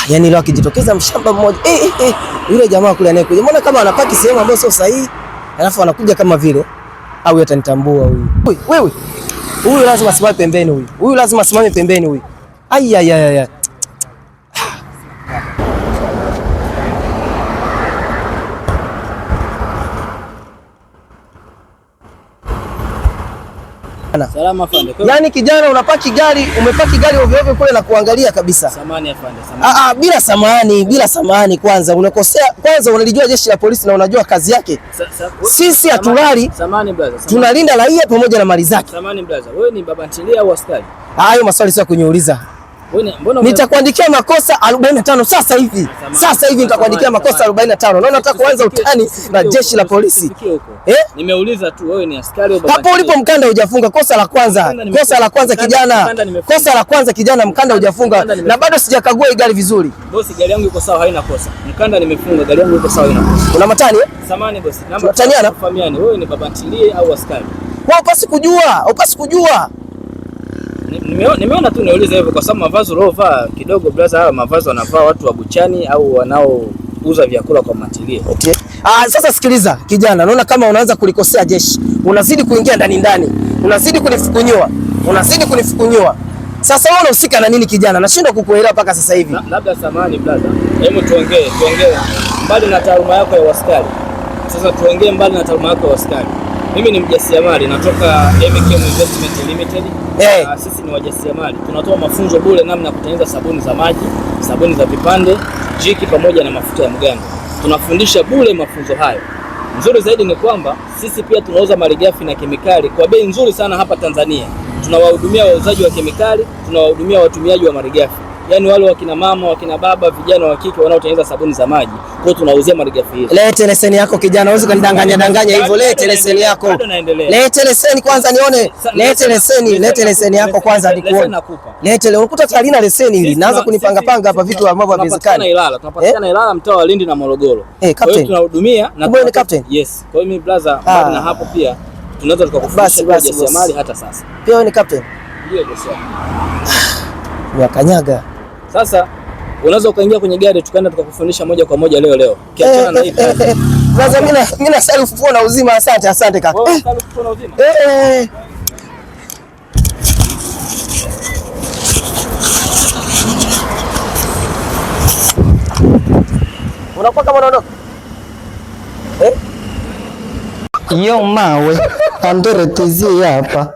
yani leo akijitokeza mshamba mmoja yule jamaa kule anayekuja, mbona kama anapaki sehemu ambayo sio sahihi, alafu anakuja kama vile au atanitambua huyu. Wewe huyu lazima asimame pembeni, huyu lazima asimame pembeni huyu. Ai. Salama afande. Yaani kijana unapaki gari, umepaki gari ovyo ovyo kule na kuangalia kabisa. Samahani afande, samahani. Bila samahani kwanza unakosea. Kwanza unalijua jeshi la polisi na unajua kazi yake. Sisi hatulali. Samahani brother. Tunalinda raia pamoja na mali zake. Samahani brother. Wewe ni baba ntilia au askari? Hayo maswali sio kuniuliza. Nitakuandikia makosa 45 sasa hivi. Sasa hivi nitakuandikia makosa 45. Naona unataka kuanza utani na jeshi la polisi. Nimeuliza tu wewe ni askari au baba? Hapo ulipo mkanda hujafunga. Kosa la kwanza kijana. Kosa la kwanza kijana, mkanda hujafunga na bado sijakagua hii gari vizuri. Bosi, gari yangu iko sawa, haina kosa. Mkanda nimefunga, gari yangu iko sawa, haina kosa. Una matani? Samahani bosi. Tunataniana? Tufahamiane. Wewe ni baba ntilie au askari? Kwa upasi kujua. Nimeona tu niulize hivyo kwa sababu mavazi uliovaa kidogo brother, haya mavazi wanavaa watu wa buchani au wanaouza vyakula kwa matilie. Okay. Sasa sikiliza kijana, naona kama unaanza kulikosea jeshi. Unazidi kuingia ndani. Unazidi kunifukunyua. Sasa wewe unahusika na nini kijana? Nashindwa kukuelewa mpaka sasa hivi. Labda samahani brother. Hebu tuongee mbali na taaluma yako ya askari. Sasa tuongee mbali na taaluma yako ya askari. Mimi ni mjasiriamali, natoka MKM Investment Limited. Sisi ni wajasiriamali. Tunatoa mafunzo bure namna ya kutengeneza sabuni za maji, sabuni za vipande, jiki pamoja na mafuta ya mgando. Tunafundisha bure mafunzo hayo. Nzuri zaidi ni kwamba sisi pia tunauza malighafi na kemikali kwa bei nzuri sana hapa Tanzania. Tunawahudumia wauzaji wa kemikali, tunawahudumia watumiaji wa malighafi. Yaani wale wakina mama, wakina baba, vijana wa kike wanaotengeneza sabuni za maji. Kwa hiyo tunauzia malighafi hizo. Lete leseni yako kijana, uweze kunidanganya hivyo. Lete leseni yako. Lete leseni kwanza nione. Lete leseni yako kwanza nikuone. Lete, unakuta halina leseni hili. Naanza kunipanga hapa vitu ambavyo haviwezekani. Tunapatikana Ilala, mtaa wa Lindi na Morogoro. Kwa hiyo tunahudumia na wewe ni captain? Yes. Kwa hiyo mimi brother, baada na hapo pia tunaweza tukakufundisha ujasiriamali hata sasa. Pia wewe ni captain? Ndio bosi. Wakanyaga. Sasa unaweza ukaingia kwenye gari tukaenda tukakufundisha moja kwa moja leo. Kiachana na hivi. Sasa mimi self phone na uzima. Asante kaka. Wewe self phone na uzima? Unakuwa kama unaondoka? Yo mawe, andere tizie hapa.